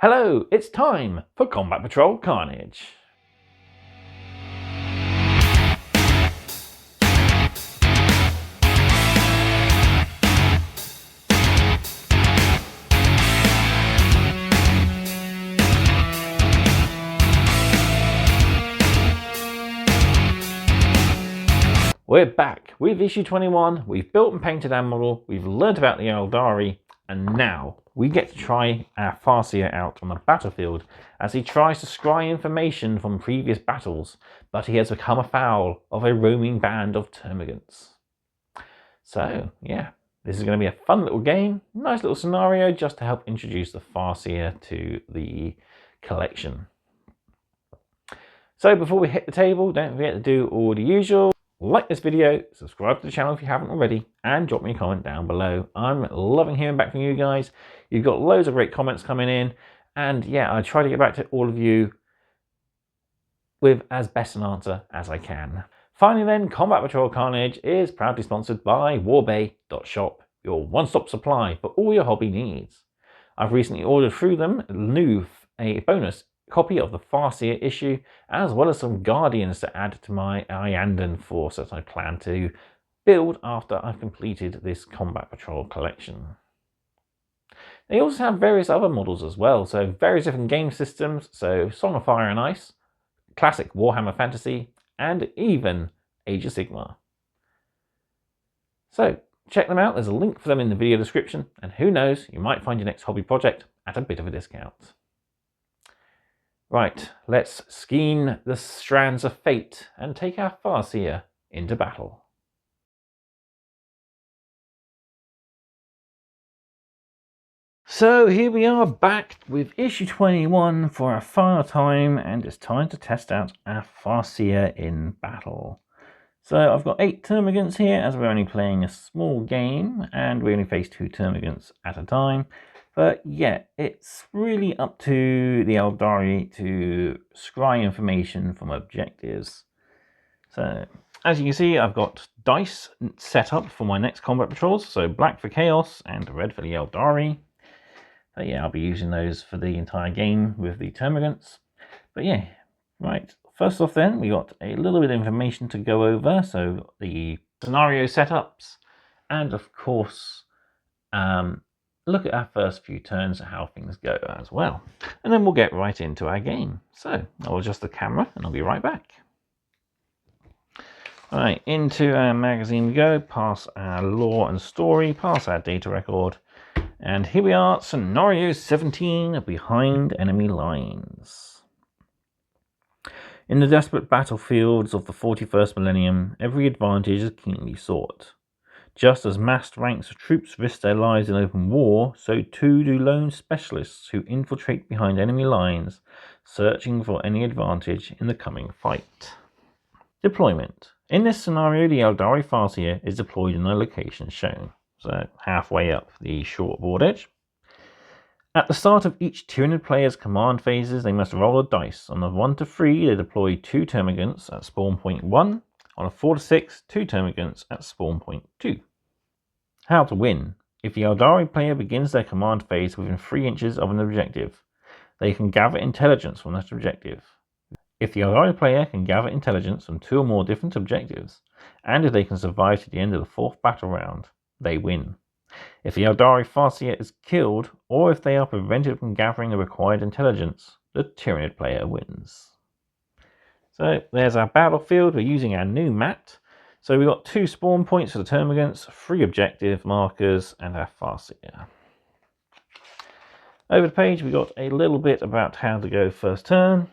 Hello, it's time for Combat Patrol Carnage. We're back with issue 21. We've built and painted our model, we've learned about the Aeldari, and now we get to try our Farseer out on the battlefield as he tries to scry information from previous battles, but he has become afoul of a roaming band of Termagants. So, yeah, this is going to be a fun little game, nice little scenario just to help introduce the Farseer to the collection. So before we hit the table, don't forget to do all the usual. Like this video, subscribe to the channel if you haven't already, and drop me a comment down below. I'm loving hearing back from you guys. You've got loads of great comments coming in, and yeah, I try to get back to all of you with as best an answer as I can. Finally then, Combat Patrol Carnage is proudly sponsored by warbay.shop, your one-stop supply for all your hobby needs. I've recently ordered through them a bonus copy of the Farseer issue, as well as some Guardians to add to my Ieandan force that I plan to build after I've completed this Combat Patrol collection. They also have various other models as well, so various different game systems, so Song of Fire and Ice, classic Warhammer Fantasy, and even Age of Sigmar. So check them out, there's a link for them in the video description, and who knows, you might find your next hobby project at a bit of a discount. Right, let's skein the strands of fate and take our Farseer into battle. So here we are back with issue 21 for our final time, and it's time to test out our Farseer in battle. So I've got 8 Termagants here, as we're only playing a small game and we only face 2 Termagants at a time. But yeah, it's really up to the Aeldari to scry information from objectives. So as you can see, I've got dice set up for my next combat patrols. So black for Chaos and red for the Aeldari. So yeah, I'll be using those for the entire game with the Termagants. But yeah, right. First off then, we got a little bit of information to go over. So the scenario setups, and of course, look at our first few turns at how things go as well. And then we'll get right into our game. So I'll adjust the camera and I'll be right back. All right, into our magazine we go, past our lore and story, past our data record. And here we are, scenario 17, behind enemy lines. In the desperate battlefields of the 41st millennium, every advantage is keenly sought. Just as massed ranks of troops risk their lives in open war, so too do lone specialists who infiltrate behind enemy lines, searching for any advantage in the coming fight. Deployment. In this scenario, the Aeldari Farseer is deployed in the location shown, so halfway up the short board edge. At the start of each Tyranid player's command phases, they must roll a dice. On a 1 to 3, they deploy 2 Termagants at spawn point 1. On a 4 to 6, 2 Termagants at spawn point 2. How to win. If the Aeldari player begins their command phase within 3 inches of an objective, they can gather intelligence from that objective. If the Aeldari player can gather intelligence from 2 or more different objectives, and if they can survive to the end of the 4th battle round, they win. If the Aeldari Farseer is killed, or if they are prevented from gathering the required intelligence, the Tyranid player wins. So there's our battlefield. We're using our new mat. So we've got 2 spawn points for the Termagants, 3 objective markers, and our Farseer. Over the page, we got a little bit about how to go first turn.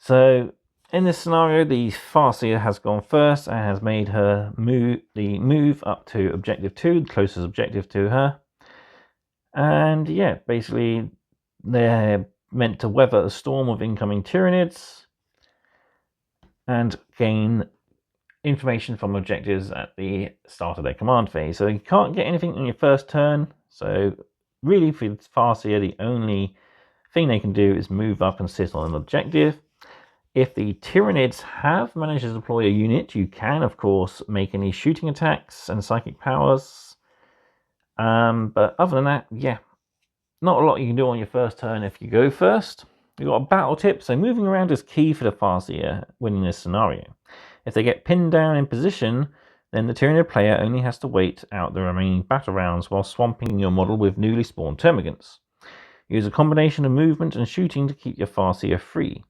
So in this scenario, the Farseer has gone first and has made her move up to objective 2, the closest objective to her. And yeah, basically they're meant to weather a storm of incoming Tyranids and gain information from objectives at the start of their command phase. So you can't get anything on your first turn. So really for Farseer, the only thing they can do is move up and sit on an objective. If the Tyranids have managed to deploy a unit, you can of course make any shooting attacks and psychic powers. But other than that, yeah, not a lot you can do on your first turn if you go first. You've got a battle tip, so moving around is key for the Farseer winning this scenario. If they get pinned down in position, then the Tyranid player only has to wait out the remaining battle rounds while swamping your model with newly spawned Termagants. Use a combination of movement and shooting to keep your Farseer free.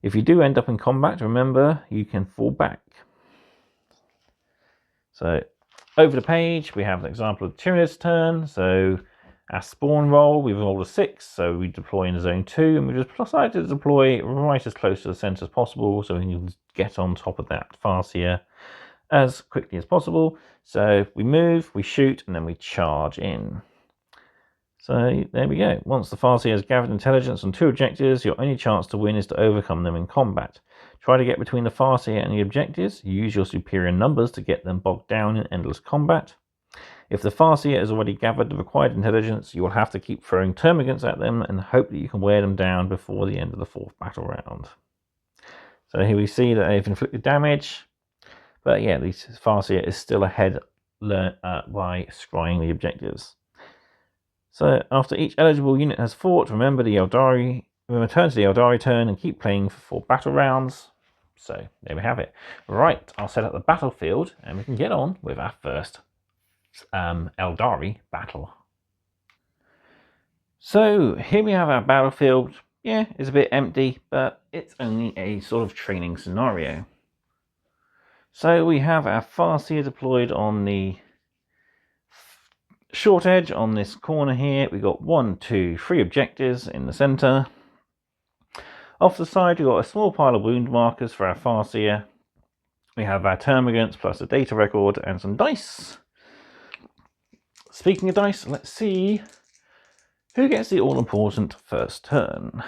If you do end up in combat, remember you can fall back. So over the page we have an example of Tyranid's turn. So our spawn roll, we've rolled a 6, so we deploy in zone 2, and we just decided to deploy right as close to the centre as possible so we can get on top of that Farseer as quickly as possible. So we move, we shoot, and then we charge in. So there we go. Once the Farseer has gathered intelligence on 2 objectives, your only chance to win is to overcome them in combat. Try to get between the Farseer and the objectives. Use your superior numbers to get them bogged down in endless combat. If the Farseer has already gathered the required intelligence, you will have to keep throwing Termagants at them and hope that you can wear them down before the end of the 4th battle round. So here we see that they've inflicted damage, but yeah, the Farseer is still ahead by scrying the objectives. So after each eligible unit has fought, remember the Aeldari. Return to the Aeldari turn and keep playing for 4 battle rounds. So there we have it. Right, I'll set up the battlefield and we can get on with our first Aeldari battle. So here we have our battlefield. Yeah, it's a bit empty, but it's only a sort of training scenario. So we have our Farseer deployed on the short edge on this corner here. We've got 1, 2, 3 objectives in the centre. Off the side, we've got a small pile of wound markers for our Farseer. We have our Termagants plus a data record and some dice. Speaking of dice, let's see who gets the all-important first turn.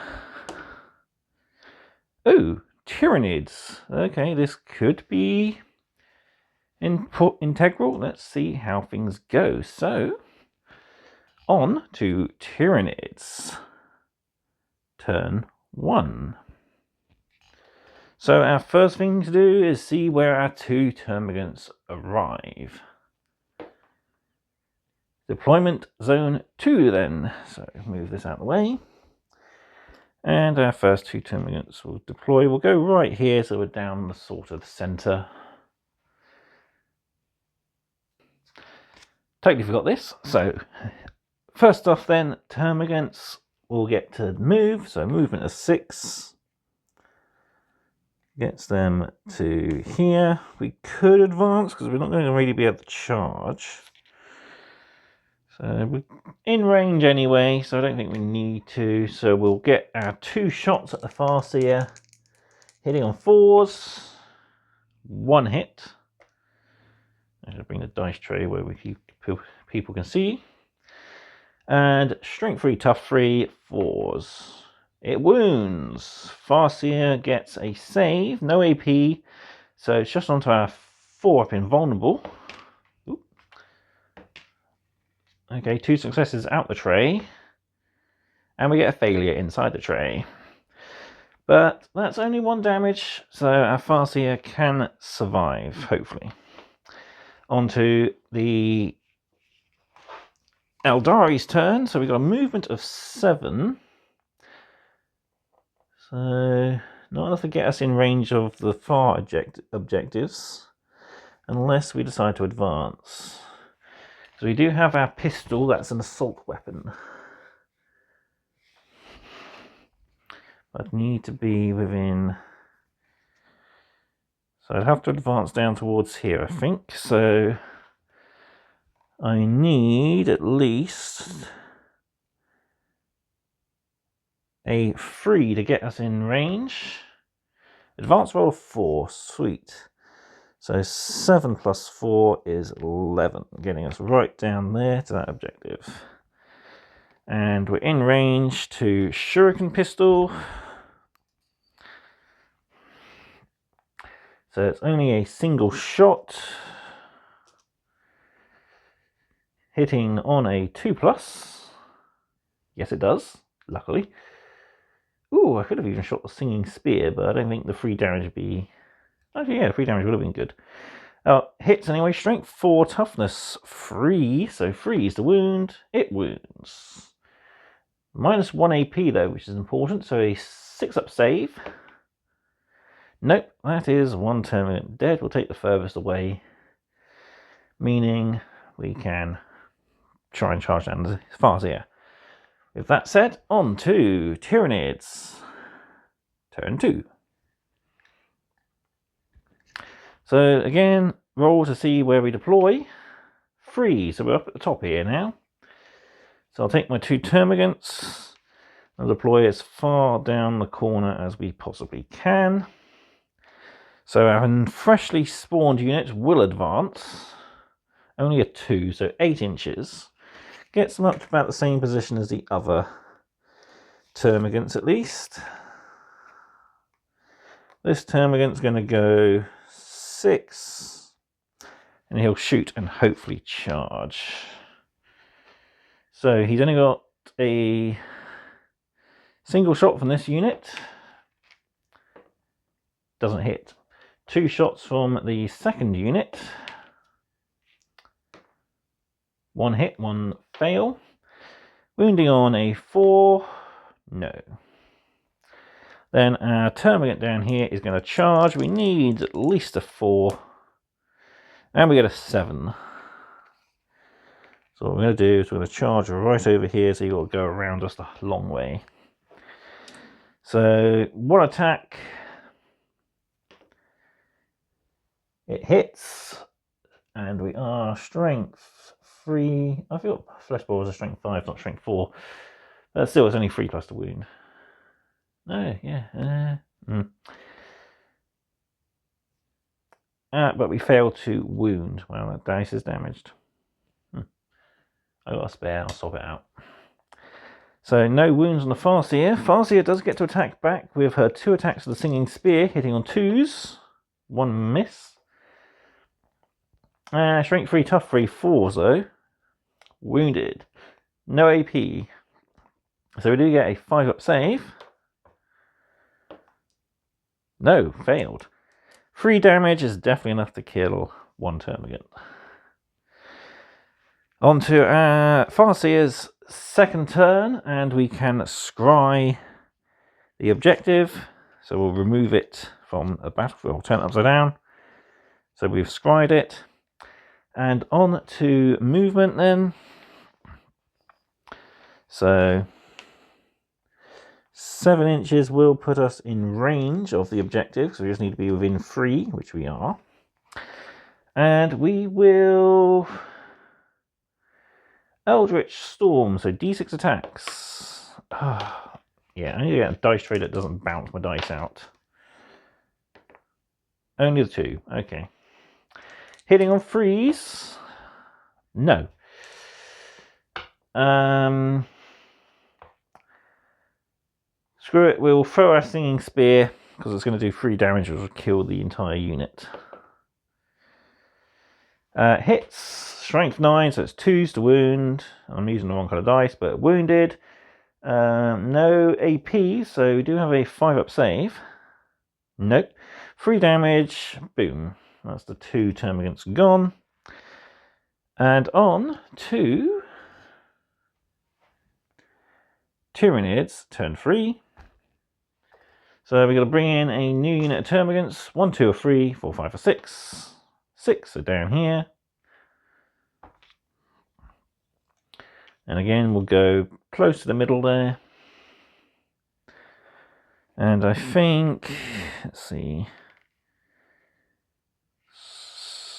Oh, Tyranids. Okay, this could be integral. Let's see how things go. So, on to Tyranids. Turn 1. So our first thing to do is see where our 2 Termagants arrive. Deployment zone 2 then. So move this out of the way. And our first 2 Termagants will deploy. We'll go right here, so we're down the sort of centre. Totally forgot this. So first off then, Termagants will get to move. So movement of 6 gets them to here. We could advance because we're not going to really be able to charge. So we're in range anyway, so I don't think we need to. So we'll get our 2 shots at the Farseer, hitting on 4s. 1 hit. I'm going to bring the dice tray where people can see. And strength 3, tough 3, 4s. It wounds. Farseer gets a save, no AP, so it's just onto our 4 up invulnerable. Ooh. Okay, 2 successes out the tray, and we get a failure inside the tray. But that's only 1 damage, so our Farseer can survive, hopefully. Onto the Aeldari's turn, so we've got a movement of 7. So not enough to get us in range of the far objectives, unless we decide to advance. So we do have our pistol, that's an assault weapon. I'd need to be within... So I'd have to advance down towards here, I think. So I need at least a 3 to get us in range. Advance roll of 4, sweet. So 7 plus 4 is 11, getting us right down there to that objective. And we're in range to Shuriken Pistol. So it's only a single shot. Hitting on a 2+. Yes, it does, luckily. Ooh, I could have even shot the Singing Spear, but I don't think the 3 damage would be... Actually, yeah, 3 damage would have been good. Hits anyway, strength 4, toughness 3, so 3 is the wound. It wounds. -1 AP though, which is important, so a 6-up save. Nope, that is 1 Termagant dead. We'll take the furthest away, meaning we can try and charge down the Farseer. With that said, on to Tyranids. Turn 2. So again, roll to see where we deploy. 3, so we're up at the top here now. So I'll take my 2 Termagants and deploy as far down the corner as we possibly can. So our freshly spawned units will advance. Only a 2, so 8 inches. Gets them up to about the same position as the other Termagants at least. This Termagant's going to go 6. And he'll shoot and hopefully charge. So he's only got a single shot from this unit. Doesn't hit. 2 shots from the second unit. 1 hit, 1 fail. Wounding on a 4. No. Then our Termagant down here is going to charge. We need at least a 4. And we get a 7. So what we're going to do is we're going to charge right over here, so you've got to go around just a long way. So 1 attack. It hits. And we are strength 3. I feel Fleshball was a strength 5, not strength 4. But still, it's only 3 plus the wound. No, yeah. But we failed to wound. Well, that dice is damaged. I got a spare, I'll swap it out. So no wounds on the Farseer. Farseer does get to attack back with her 2 attacks with the Singing Spear, hitting on 2s. 1 miss. Strength 3, tough 3, 4s though. Wounded. No AP. So we do get a 5-up save. No, failed. 3 damage is definitely enough to kill 1 Termagant. On to our Farseer's second turn, and we can scry the objective. So we'll remove it from the battlefield, turn it upside down. So we've scried it. And on to movement then. So 7 inches will put us in range of the objective, so we just need to be within 3, which we are. And we will Eldritch Storm, so d6 attacks. Yeah, I need to get a dice tray that doesn't bounce my dice out. Only the 2, okay. Hitting on 3s. No. Screw it, we'll throw our Singing Spear, because it's going to do 3 damage, which will kill the entire unit. Hits, strength 9, so it's 2s to wound. I'm using the wrong kind of dice, but wounded. No AP, so we do have a 5-up save. Nope. 3 damage, boom. That's the 2 Termagants gone. And on to Tyranids, turn 3. So we're going to bring in a new unit of Termagants. 1, 2, or 3, 4, 5, or 6. 6 are down here. And again, we'll go close to the middle there. And I think, let's see.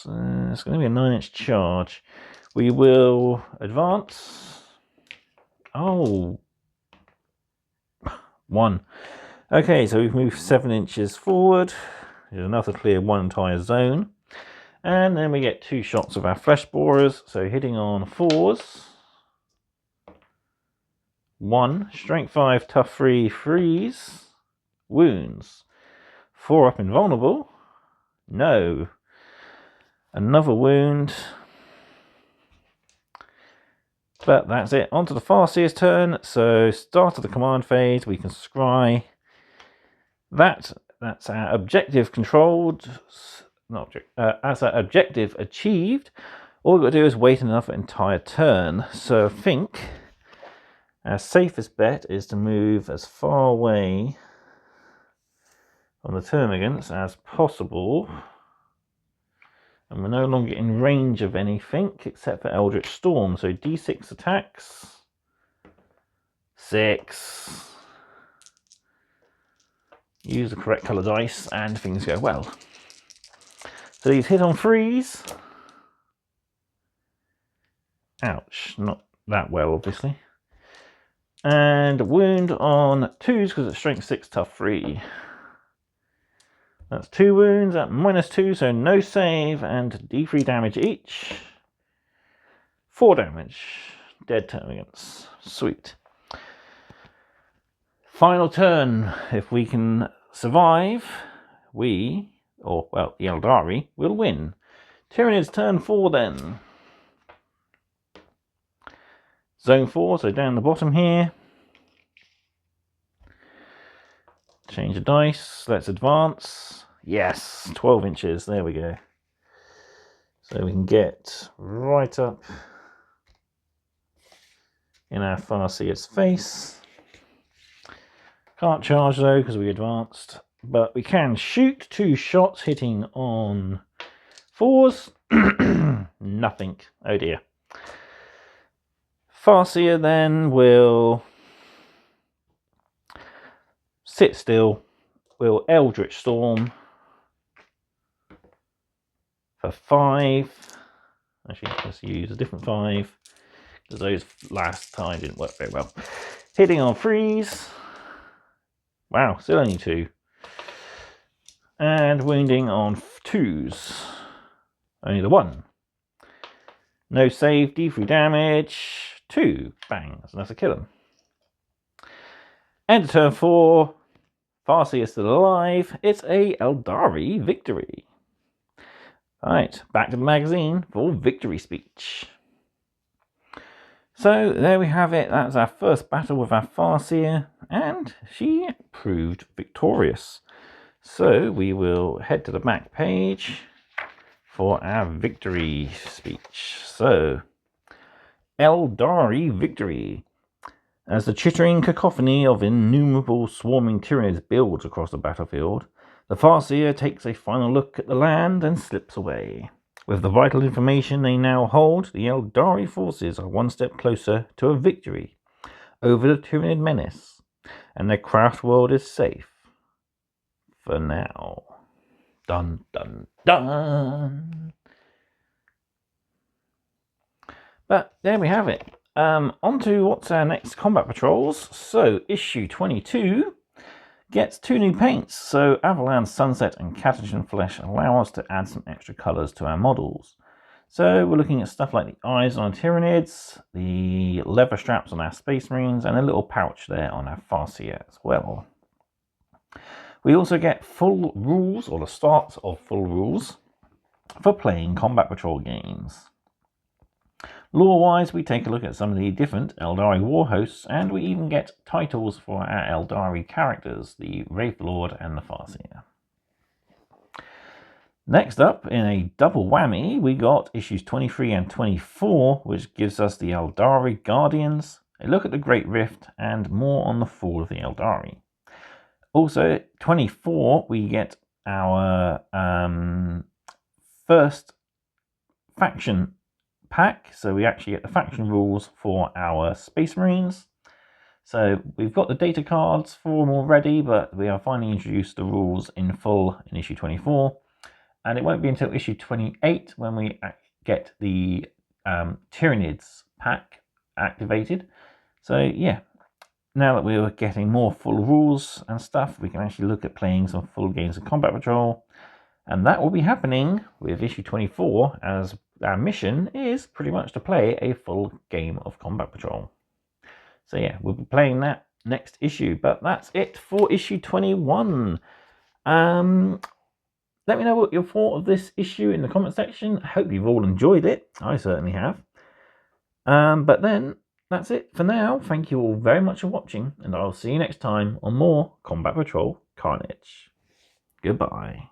It's going to be a 9-inch charge. We will advance. Oh. 1. Okay, so we've moved 7 inches forward. There's enough to clear 1 entire zone. And then we get 2 shots of our flesh borers. So hitting on 4s. 1. Strength 5, tough 3, 3s. Wounds. 4 up invulnerable. No. Another wound. But that's it. On to the Farseer's turn. So start of the command phase, we can scry that. That's our objective controlled. Not object. As our objective achieved. All we've got to do is wait another entire turn. So I think Our safest bet is to move as far away from the Termagants as possible. And we're no longer in range of anything except for Eldritch Storm. So D6 attacks. 6. Use the correct colour dice and things go well. So these hit on 3s. Ouch, not that well obviously. And wound on 2s because it's strength 6, tough 3. That's 2 wounds at -2, so no save, and D3 damage each. 4 damage. Dead Termagants. Sweet. Final turn. If we can survive, the Aeldari will win. Tyranids turn 4 then. Zone 4, so down the bottom here. Change the dice. Let's advance. Yes, 12 inches. There we go. So we can get right up in our Farseer's face. Can't charge though because we advanced. But we can shoot 2 shots hitting on 4s. Nothing. Oh dear. Farseer then will sit still, will Eldritch Storm for 5. Actually, let's use a different 5 because those last time didn't work very well. Hitting on 3s. Wow, still only 2. And wounding on 2s. Only the 1. No save, D3 damage. 2. Bang. So that's a kill him. End of turn 4. Farseer is still alive. It's a Aeldari victory. Alright, back to the magazine for victory speech. So there we have it. That's our first battle with our Farseer, and she proved victorious. So we will head to the back page for our victory speech. So, Aeldari victory. As the chittering cacophony of innumerable swarming Tyranids builds across the battlefield, the Farseer takes a final look at the land and slips away. With the vital information they now hold, the Aeldari forces are one step closer to a victory over the Tyranid menace, and their craft world is safe. For now. Dun dun dun! But there we have it. On to what's our next combat patrols. So, issue 22 gets 2 new paints. So, Avalanche Sunset and Catachan Flesh allow us to add some extra colours to our models. So, we're looking at stuff like the eyes on our Tyranids, the leather straps on our Space Marines, and a little pouch there on our Farseer as well. We also get full rules, or the start of full rules, for playing combat patrol games. Lore-wise, we take a look at some of the different Aeldari war hosts, and we even get titles for our Aeldari characters, the Wraithlord and the Farseer. Next up, in a double whammy, we got issues 23 and 24, which gives us the Aeldari Guardians, a look at the Great Rift, and more on the fall of the Aeldari. Also, 24, we get our first faction pack. So we actually get the faction rules for our Space Marines. So we've got the data cards for them already, but we are finally introduced the rules in full in issue 24. And it won't be until issue 28 when we get the Tyranids pack activated. So yeah. Now that we're getting more full rules and stuff, we can actually look at playing some full games of Combat Patrol. And that will be happening with issue 24, as our mission is pretty much to play a full game of Combat Patrol. So yeah, we'll be playing that next issue. But that's it for issue 21. Let me know what you thought of this issue in the comment section. I hope you've all enjoyed it. I certainly have. But then, that's it for now. Thank you all very much for watching, and I'll see you next time on more Combat Patrol Carnage. Goodbye.